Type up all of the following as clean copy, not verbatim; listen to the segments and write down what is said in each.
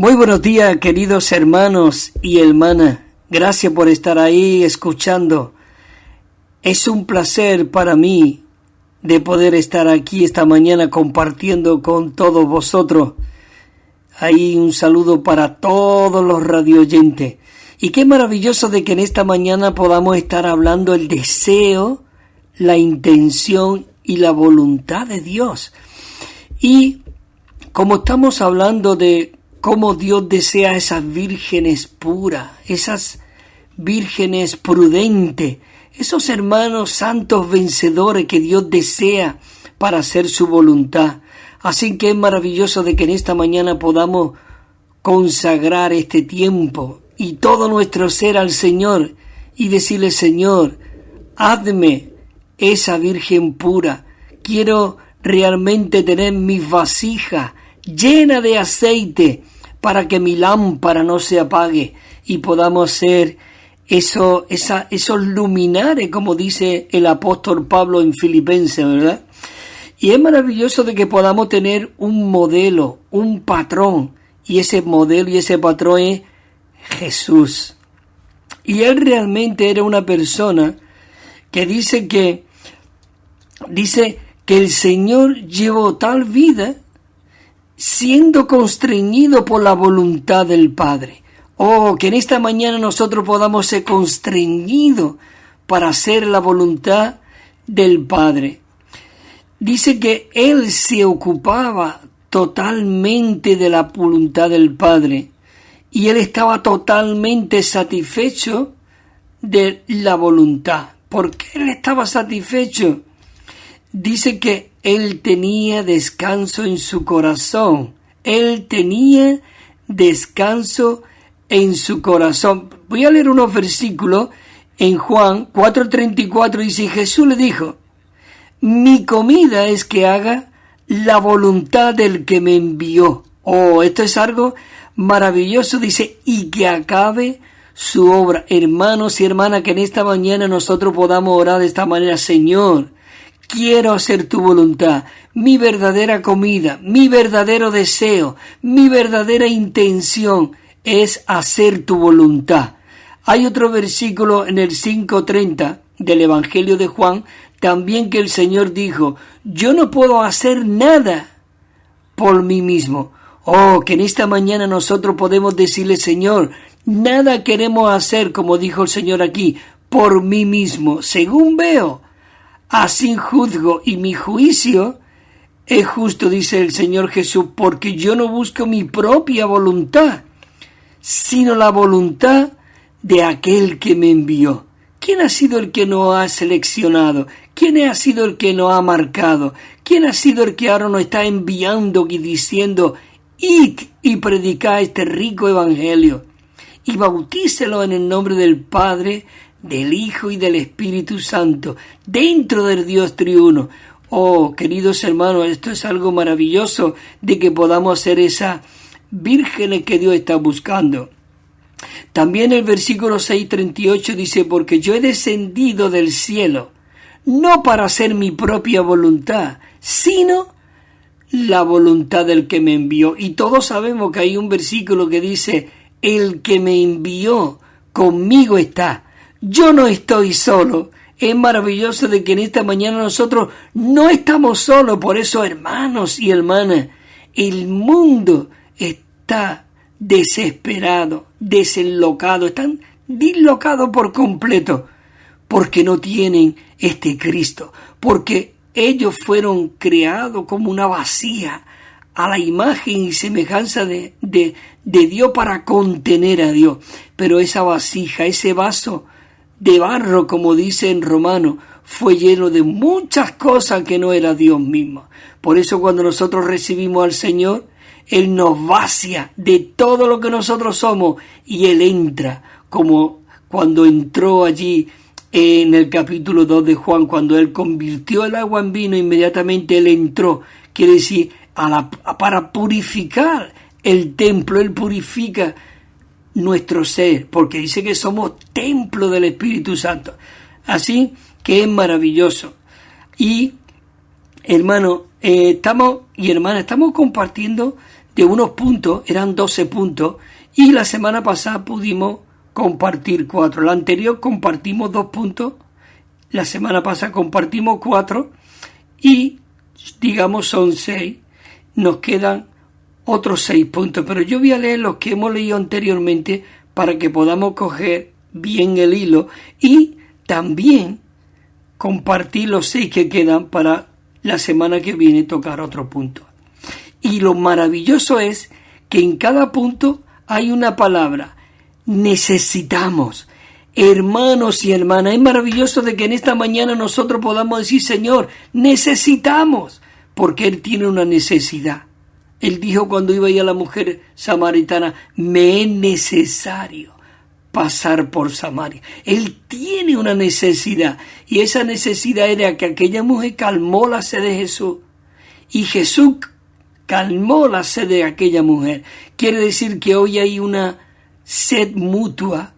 Muy buenos días, queridos hermanos y hermanas. Gracias por estar ahí escuchando. Es un placer para mí de poder estar aquí esta mañana compartiendo con todos vosotros. Ahí un saludo para todos los radioyentes. Y qué maravilloso de que en esta mañana podamos estar hablando el deseo, la intención y la voluntad de Dios. Y como estamos hablando de cómo Dios desea esas vírgenes puras, esas vírgenes prudentes, esos hermanos santos vencedores que Dios desea para hacer su voluntad. Así que es maravilloso de que en esta mañana podamos consagrar este tiempo y todo nuestro ser al Señor y decirle: Señor, hazme esa virgen pura. Quiero realmente tener mis vasijas llenas de aceite para que mi lámpara no se apague y podamos ser esos luminares, como dice el apóstol Pablo en Filipenses, ¿verdad? Y es maravilloso de que podamos tener un modelo, un patrón, y ese modelo y ese patrón es Jesús. Y él realmente era una persona que dice que el Señor llevó tal vida siendo constreñido por la voluntad del Padre. Oh, que en esta mañana nosotros podamos ser constreñidos para hacer la voluntad del Padre. Dice que Él se ocupaba totalmente de la voluntad del Padre y Él estaba totalmente satisfecho de la voluntad. ¿Por qué Él estaba satisfecho? Dice que Él tenía descanso en su corazón. Él tenía descanso en su corazón. Voy a leer unos versículos en Juan 4:34. Dice: Jesús le dijo: mi comida es que haga la voluntad del que me envió. Oh, esto es algo maravilloso. Dice: y que acabe su obra. Hermanos y hermanas, que en esta mañana nosotros podamos orar de esta manera: Señor, quiero hacer tu voluntad. Mi verdadera comida, mi verdadero deseo, mi verdadera intención es hacer tu voluntad. Hay otro versículo en el 5:30 del Evangelio de Juan, también, que el Señor dijo: yo no puedo hacer nada por mí mismo. Oh, que en esta mañana nosotros podemos decirle: Señor, nada queremos hacer, como dijo el Señor aquí, por mí mismo. Según veo, así juzgo, y mi juicio es justo, dice el Señor Jesús, porque yo no busco mi propia voluntad, sino la voluntad de aquel que me envió. ¿Quién ha sido el que nos ha seleccionado? ¿Quién ha sido el que nos ha marcado? ¿Quién ha sido el que ahora nos está enviando y diciendo: id y predicad este rico evangelio y bautícelo en el nombre del Padre, del Hijo y del Espíritu Santo, dentro del Dios triuno? Oh, queridos hermanos, esto es algo maravilloso de que podamos ser esas vírgenes que Dios está buscando. También el versículo 6:38 dice: porque yo he descendido del cielo, no para hacer mi propia voluntad, sino la voluntad del que me envió. Y todos sabemos que hay un versículo que dice: el que me envió conmigo está. Yo no estoy solo. Es maravilloso de que en esta mañana nosotros no estamos solos. Por eso, hermanos y hermanas, el mundo está desesperado, desenlocado, están dislocados por completo, porque no tienen este Cristo, porque ellos fueron creados como una vasija a la imagen y semejanza de Dios para contener a Dios. Pero esa vasija, ese vaso de barro, como dice en Romanos, fue lleno de muchas cosas que no era Dios mismo. Por eso cuando nosotros recibimos al Señor, Él nos vacía de todo lo que nosotros somos y Él entra, como cuando entró allí en el capítulo 2 de Juan, cuando Él convirtió el agua en vino, inmediatamente Él entró. Quiere decir, para purificar el templo. Él purifica nuestro ser, porque dice que somos templo del Espíritu Santo. Así que es maravilloso. Y hermano, estamos compartiendo de unos puntos, eran 12 puntos, y la semana pasada pudimos compartir 4. La anterior compartimos 2 puntos, la semana pasada compartimos 4, y digamos son 6, nos quedan otros 6 puntos, pero yo voy a leer los que hemos leído anteriormente para que podamos coger bien el hilo y también compartir los 6 que quedan para la semana que viene tocar otro punto. Y lo maravilloso es que en cada punto hay una palabra. Necesitamos. Hermanos y hermanas, es maravilloso de que en esta mañana nosotros podamos decir, Señor, necesitamos, porque Él tiene una necesidad. Él dijo cuando iba a ir a la mujer samaritana, me es necesario pasar por Samaria. Él tiene una necesidad, y esa necesidad era que aquella mujer calmó la sed de Jesús, y Jesús calmó la sed de aquella mujer. Quiere decir que hoy hay una sed mutua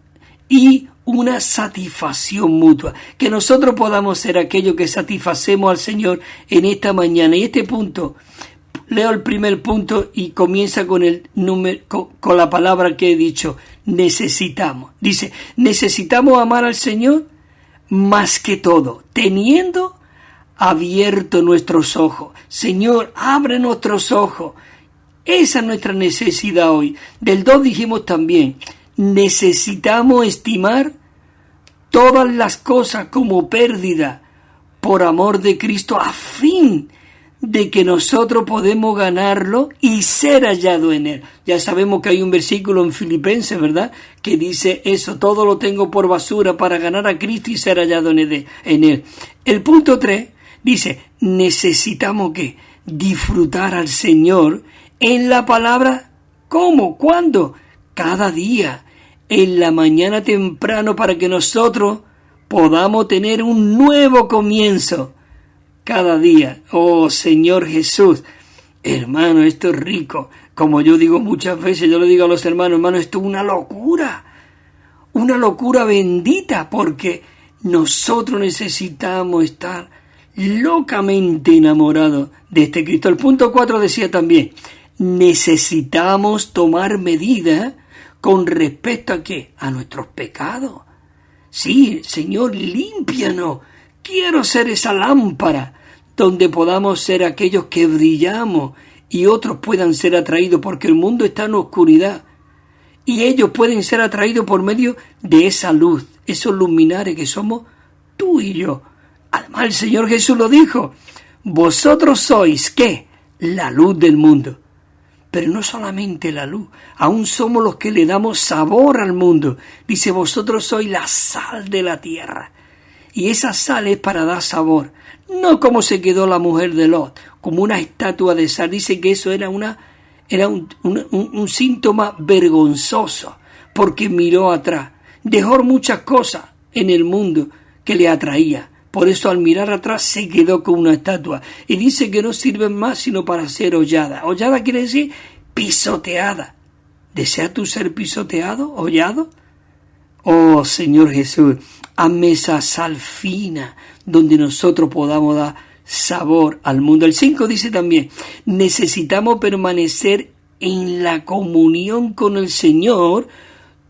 y una satisfacción mutua, que nosotros podamos ser aquellos que satisfacemos al Señor en esta mañana. Y este punto, leo el primer punto y comienza con el número, con la palabra que he dicho, necesitamos. Dice, necesitamos amar al Señor más que todo, teniendo abierto nuestros ojos. Señor, abre nuestros ojos. Esa es nuestra necesidad hoy. Del 2 dijimos también, necesitamos estimar todas las cosas como pérdida por amor de Cristo, a fin de que nosotros podemos ganarlo y ser hallado en Él. Ya sabemos que hay un versículo en Filipenses, ¿verdad?, que dice eso, todo lo tengo por basura para ganar a Cristo y ser hallado en Él. El punto 3 dice, necesitamos ¿qué? Disfrutar al Señor en la palabra. ¿Cómo? ¿Cuándo? Cada día, en la mañana temprano, para que nosotros podamos tener un nuevo comienzo cada día. Oh Señor Jesús, hermano, esto es rico. Como yo digo muchas veces, yo le digo a los hermanos, hermano, esto es una locura bendita, porque nosotros necesitamos estar locamente enamorados de este Cristo. El punto 4 decía también, necesitamos tomar medidas con respecto a ¿qué? A nuestros pecados. Sí, Señor, límpianos. Quiero ser esa lámpara donde podamos ser aquellos que brillamos y otros puedan ser atraídos, porque el mundo está en oscuridad y ellos pueden ser atraídos por medio de esa luz, esos luminares que somos tú y yo. Además el Señor Jesús lo dijo, vosotros sois ¿qué? La luz del mundo. Pero no solamente la luz, aún somos los que le damos sabor al mundo. Dice, vosotros sois la sal de la tierra. Y esa sal es para dar sabor. No como se quedó la mujer de Lot, como una estatua de sal. Dice que eso era un síntoma vergonzoso, porque miró atrás. Dejó muchas cosas en el mundo que le atraía. Por eso al mirar atrás se quedó con una estatua. Y dice que no sirven más sino para ser hollada. Hollada quiere decir pisoteada. ¿Deseas tú ser pisoteado, hollado? Oh Señor Jesús, hazme esa sal fina donde nosotros podamos dar sabor al mundo. El 5 dice también, necesitamos permanecer en la comunión con el Señor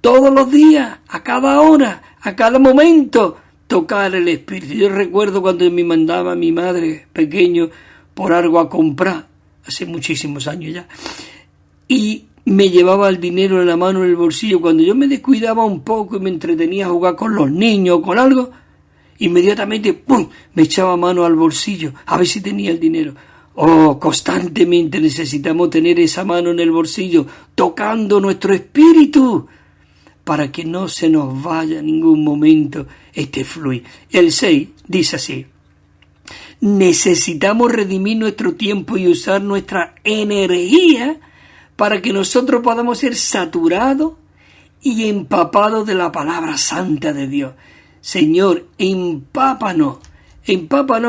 todos los días, a cada hora, a cada momento, tocar el Espíritu. Yo recuerdo cuando me mandaba mi madre pequeño por algo a comprar, hace muchísimos años ya, y me llevaba el dinero en la mano, en el bolsillo. Cuando yo me descuidaba un poco y me entretenía a jugar con los niños o con algo, inmediatamente ¡pum!, me echaba mano al bolsillo a ver si tenía el dinero. Oh, constantemente necesitamos tener esa mano en el bolsillo tocando nuestro espíritu para que no se nos vaya en ningún momento este fluir. El 6 dice así, necesitamos redimir nuestro tiempo y usar nuestra energía para que nosotros podamos ser saturados y empapados de la palabra santa de Dios. Señor, empápanos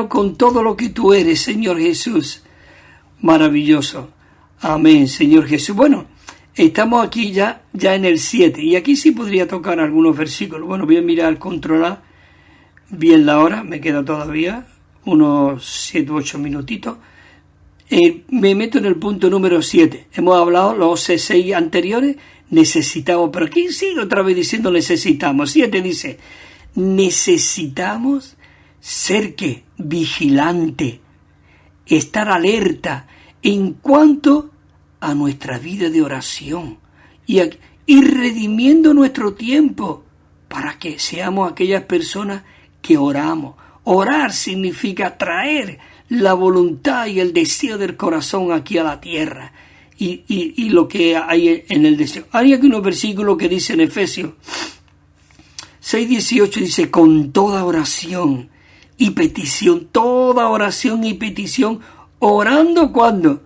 con todo lo que tú eres, Señor Jesús. Maravilloso. Amén, Señor Jesús. Bueno, estamos aquí ya en el 7, y aquí sí podría tocar algunos versículos. Bueno, voy a mirar, controlar bien la hora, me queda todavía unos 7 u 8 minutitos. Me meto en el punto número 7. Hemos hablado los 6 anteriores, necesitamos, pero aquí sigue otra vez diciendo necesitamos. 7 dice, necesitamos ser ¿qué? Vigilante, estar alerta en cuanto a nuestra vida de oración y redimiendo nuestro tiempo para que seamos aquellas personas que oramos. Orar significa traer la voluntad y el deseo del corazón aquí a la tierra y lo que hay en el deseo. Hay aquí unos versículos que dicen en Efesios 6:18, dice, con toda oración y petición, orando ¿cuándo?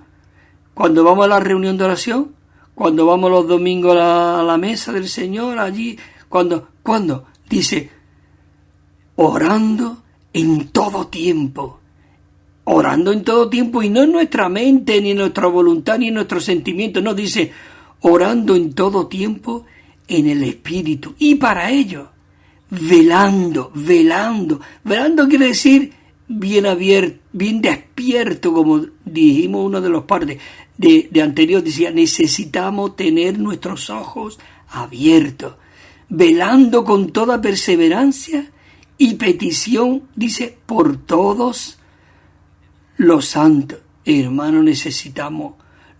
Cuando vamos a la reunión de oración, cuando vamos los domingos a la mesa del Señor, allí, ¿cuándo? Dice, orando en todo tiempo. Orando en todo tiempo, y no en nuestra mente, ni en nuestra voluntad, ni en nuestros sentimientos. No, dice, orando en todo tiempo en el Espíritu. Y para ello, velando. Velando quiere decir bien abierto, bien despierto, como dijimos uno de los partes de anterior. Decía, necesitamos tener nuestros ojos abiertos. Velando con toda perseverancia y petición, dice, por todos los santos. Hermanos, necesitamos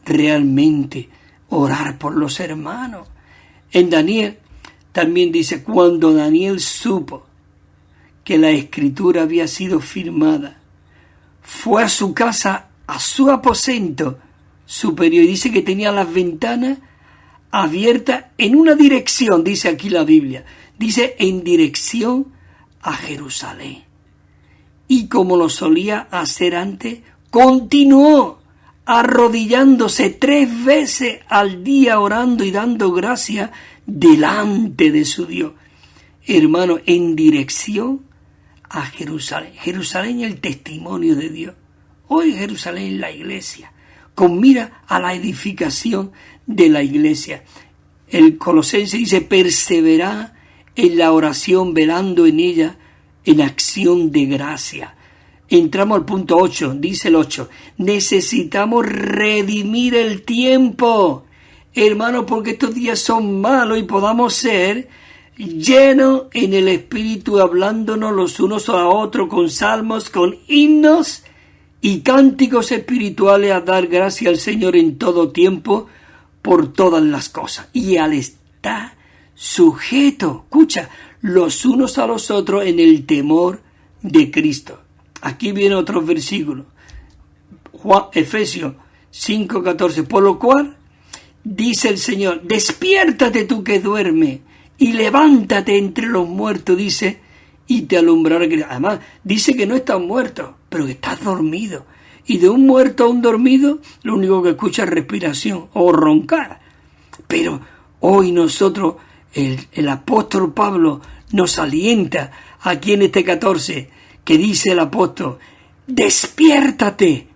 realmente orar por los hermanos. En Daniel también dice, cuando Daniel supo que la escritura había sido firmada, fue a su casa, a su aposento superior, y dice que tenía las ventanas abiertas en una dirección, dice aquí la Biblia, dice en dirección a Jerusalén. Y como lo solía hacer antes, continuó arrodillándose 3 veces al día, orando y dando gracias delante de su Dios. Hermano, en dirección a Jerusalén. Jerusalén es el testimonio de Dios. Hoy Jerusalén es la iglesia, con mira a la edificación de la iglesia. El Colosense dice, perseverá en la oración, velando en ella, en acción de gracia. Entramos al punto 8, dice el 8, necesitamos redimir el tiempo, hermano, porque estos días son malos y podamos ser llenos en el Espíritu, hablándonos los unos a los otros con salmos, con himnos y cánticos espirituales, a dar gracias al Señor en todo tiempo, por todas las cosas, y al estar sujeto, escucha, los unos a los otros en el temor de Cristo. Aquí viene otro versículo, Efesios 5:14, por lo cual dice el Señor, despiértate tú que duermes y levántate entre los muertos, dice, y te alumbrará. Además, dice que no estás muerto, pero que estás dormido. Y de un muerto a un dormido, lo único que escucha es respiración o roncar. Pero hoy nosotros, el apóstol Pablo nos alienta aquí en este 14, que dice el apóstol, despiértate,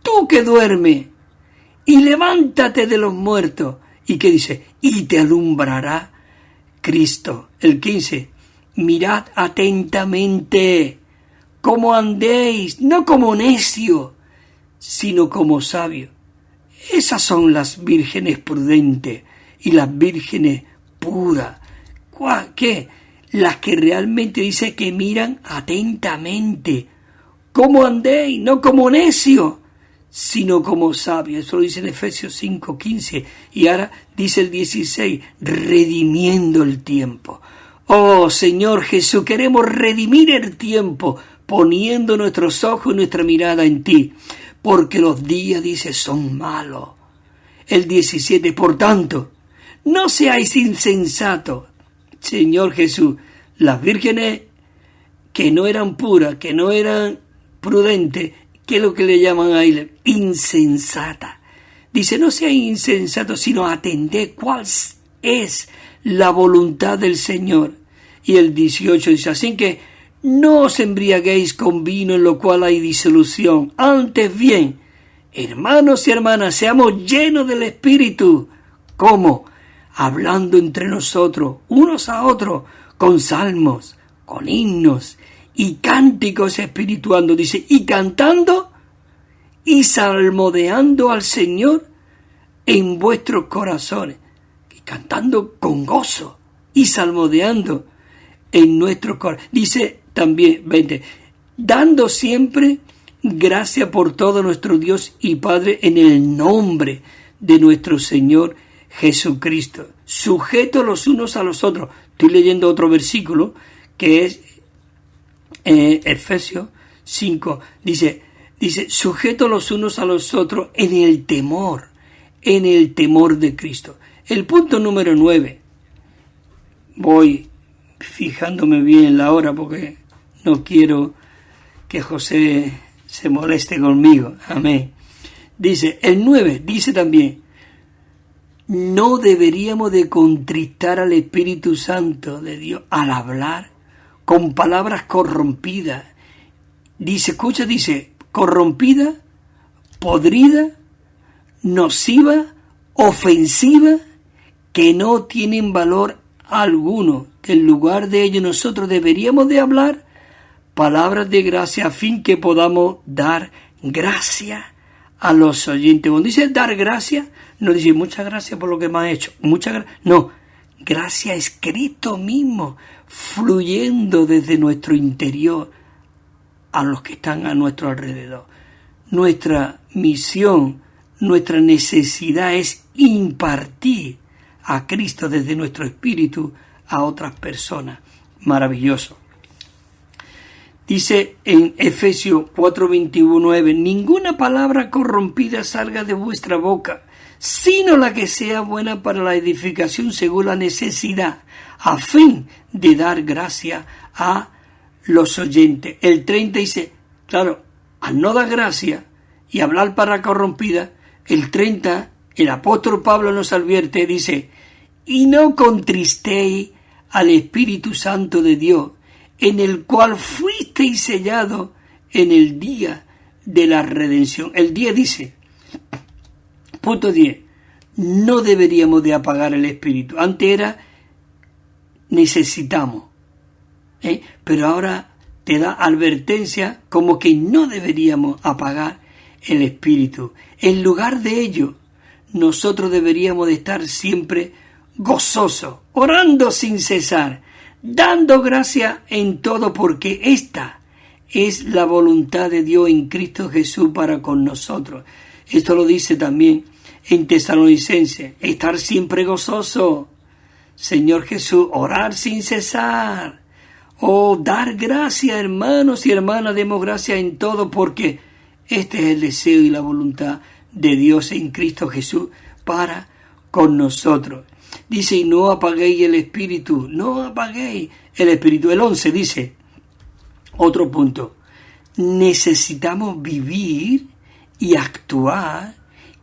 tú que duermes, y levántate de los muertos. ¿Y qué dice? Y te alumbrará Cristo. El 15, mirad atentamente cómo andéis, no como necios, sino como sabios. Esas son las vírgenes prudentes y las vírgenes puras. ¿Qué? Las que realmente dice que miran atentamente. ¿Cómo andéis? No como necios, sino como sabios. Eso lo dice en Efesios 5:15. Y ahora dice el 16, redimiendo el tiempo. Oh Señor Jesús, queremos redimir el tiempo, poniendo nuestros ojos y nuestra mirada en ti. Porque los días, dice, son malos. El 17, por tanto, no seáis insensatos. Señor Jesús, las vírgenes que no eran puras, que no eran prudentes, ¿qué es lo que le llaman a él? Insensata. Dice, no seáis insensatos, sino atended cuál es la voluntad del Señor. Y el 18 dice, así que no os embriaguéis con vino en lo cual hay disolución. Antes bien, hermanos y hermanas, seamos llenos del Espíritu. ¿Cómo? Hablando entre nosotros, unos a otros, con salmos, con himnos y cánticos espirituales. Dice, y cantando y salmodiando al Señor en vuestros corazones, y cantando con gozo y salmodiando en nuestros corazones. Dice también, 20, dando siempre gracia por todo nuestro Dios y Padre en el nombre de nuestro Señor Jesucristo, sujetos los unos a los otros. Estoy leyendo otro versículo que es Efesios 5, dice, sujetos los unos a los otros en el temor de Cristo. El punto número 9, voy fijándome bien en la hora porque no quiero que José se moleste conmigo. Amén. Dice, el 9 dice también, no deberíamos de contristar al Espíritu Santo de Dios al hablar con palabras corrompidas. Dice, escucha, dice, corrompida, podrida, nociva, ofensiva, que no tienen valor alguno, que en lugar de ello nosotros deberíamos de hablar palabras de gracia a fin que podamos dar gracia a los oyentes. Cuando dice dar gracia, no dice muchas gracias por lo que me has hecho, no, gracia es Cristo mismo fluyendo desde nuestro interior a los que están a nuestro alrededor. Nuestra misión, nuestra necesidad es impartir a Cristo desde nuestro espíritu a otras personas. Maravilloso. Dice en Efesios 4:21-9, ninguna palabra corrompida salga de vuestra boca, sino la que sea buena para la edificación según la necesidad, a fin de dar gracia a los oyentes. El 30 dice, claro, al no dar gracia y hablar para corrompida, el 30, el apóstol Pablo nos advierte, dice, y no contristéis al Espíritu Santo de Dios, en el cual fuisteis sellados en el día de la redención. El 10 dice, punto 10, no deberíamos de apagar el Espíritu. Antes era necesitamos, pero ahora te da advertencia como que no deberíamos apagar el Espíritu. En lugar de ello, nosotros deberíamos de estar siempre gozosos, orando sin cesar, dando gracia en todo, porque esta es la voluntad de Dios en Cristo Jesús para con nosotros. Esto lo dice también en Tesalonicenses, estar siempre gozoso, Señor Jesús, orar sin cesar, dar gracia, hermanos y hermanas, demos gracia en todo, porque este es el deseo y la voluntad de Dios en Cristo Jesús para con nosotros. Dice, y no apaguéis el Espíritu, no apaguéis el Espíritu. El 11 dice, otro punto, necesitamos vivir y actuar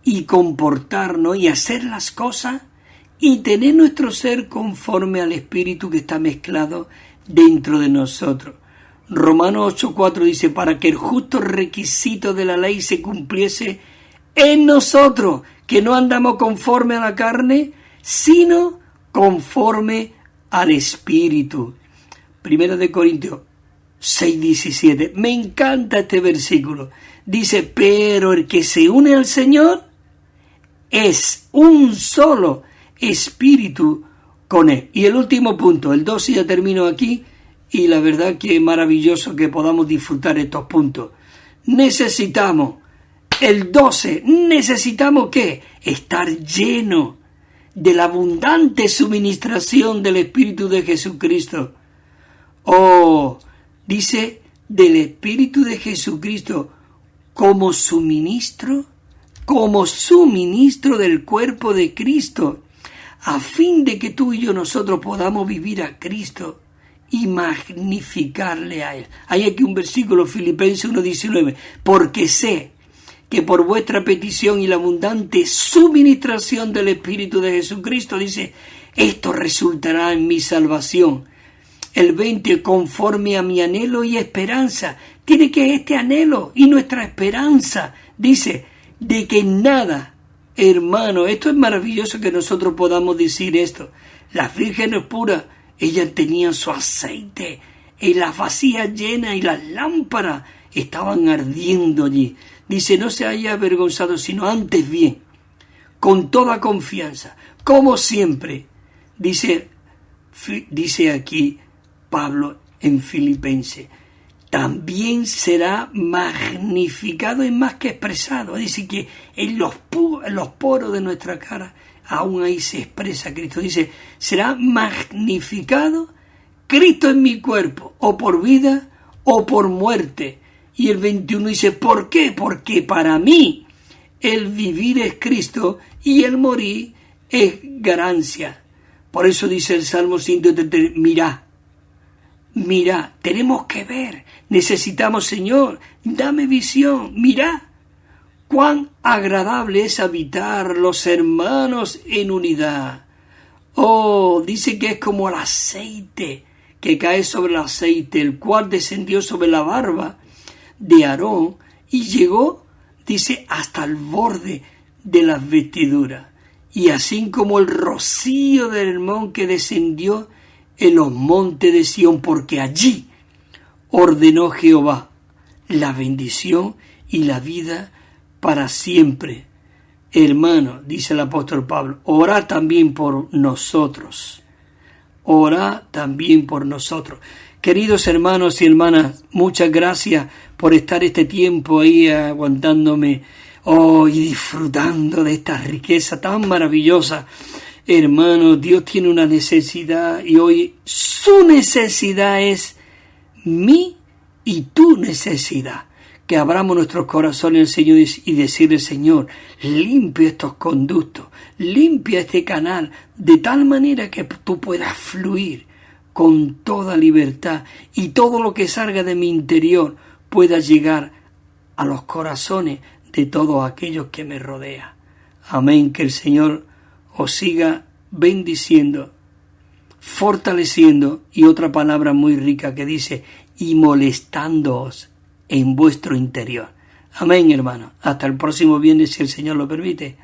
y comportarnos y hacer las cosas y tener nuestro ser conforme al Espíritu que está mezclado dentro de nosotros. Romanos 8:4 dice, para que el justo requisito de la ley se cumpliese en nosotros, que no andamos conforme a la carne, sino conforme al Espíritu. Primera de Corintios 6:17. Me encanta este versículo. Dice, pero el que se une al Señor es un solo espíritu con Él. Y el último punto, el 12, ya termino aquí, y la verdad que es maravilloso que podamos disfrutar estos puntos. Necesitamos, el 12, necesitamos ¿qué? Estar lleno de la abundante suministración del Espíritu de Jesucristo. Dice, del Espíritu de Jesucristo como suministro del cuerpo de Cristo, a fin de que tú y yo nosotros podamos vivir a Cristo y magnificarle a Él. Hay aquí un versículo, Filipenses 1:19, porque sé que por vuestra petición y la abundante suministración del Espíritu de Jesucristo, dice, esto resultará en mi salvación. El 20, conforme a mi anhelo y esperanza. Tiene que este anhelo y nuestra esperanza, dice, de que nada, hermano, esto es maravilloso que nosotros podamos decir esto. Las vírgenes puras, ellas tenían su aceite y las vasijas llenas y las lámparas estaban ardiendo allí. Dice, no se haya avergonzado, sino antes bien, con toda confianza, como siempre, dice aquí Pablo en Filipenses, también será magnificado y más que expresado. Dice que en los poros de nuestra cara aún ahí se expresa Cristo. Dice, será magnificado Cristo en mi cuerpo, o por vida o por muerte. Y el 21 dice, ¿por qué? Porque para mí el vivir es Cristo y el morir es ganancia. Por eso dice el Salmo 133, mirá, tenemos que ver, necesitamos, Señor, dame visión, mirá, cuán agradable es habitar los hermanos en unidad. Oh, dice que es como el aceite que cae sobre el aceite, el cual descendió sobre la barba de Aarón y llegó, dice, hasta el borde de las vestiduras. Y así como el rocío del Hermón que descendió en los montes de Sión, porque allí ordenó Jehová la bendición y la vida para siempre. Hermano, dice el apóstol Pablo, orad también por nosotros. Orad también por nosotros. Queridos hermanos y hermanas, muchas gracias por estar este tiempo ahí aguantándome y disfrutando de esta riqueza tan maravillosa. Hermanos, Dios tiene una necesidad y hoy su necesidad es mi y tu necesidad. Que abramos nuestros corazones al Señor y decirle, Señor, limpia estos conductos, limpia este canal, de tal manera que tú puedas fluir con toda libertad y todo lo que salga de mi interior pueda llegar a los corazones de todos aquellos que me rodean. Amén, que el Señor os siga bendiciendo, fortaleciendo, y otra palabra muy rica que dice, y molestándoos en vuestro interior. Amén, hermano. Hasta el próximo viernes, si el Señor lo permite.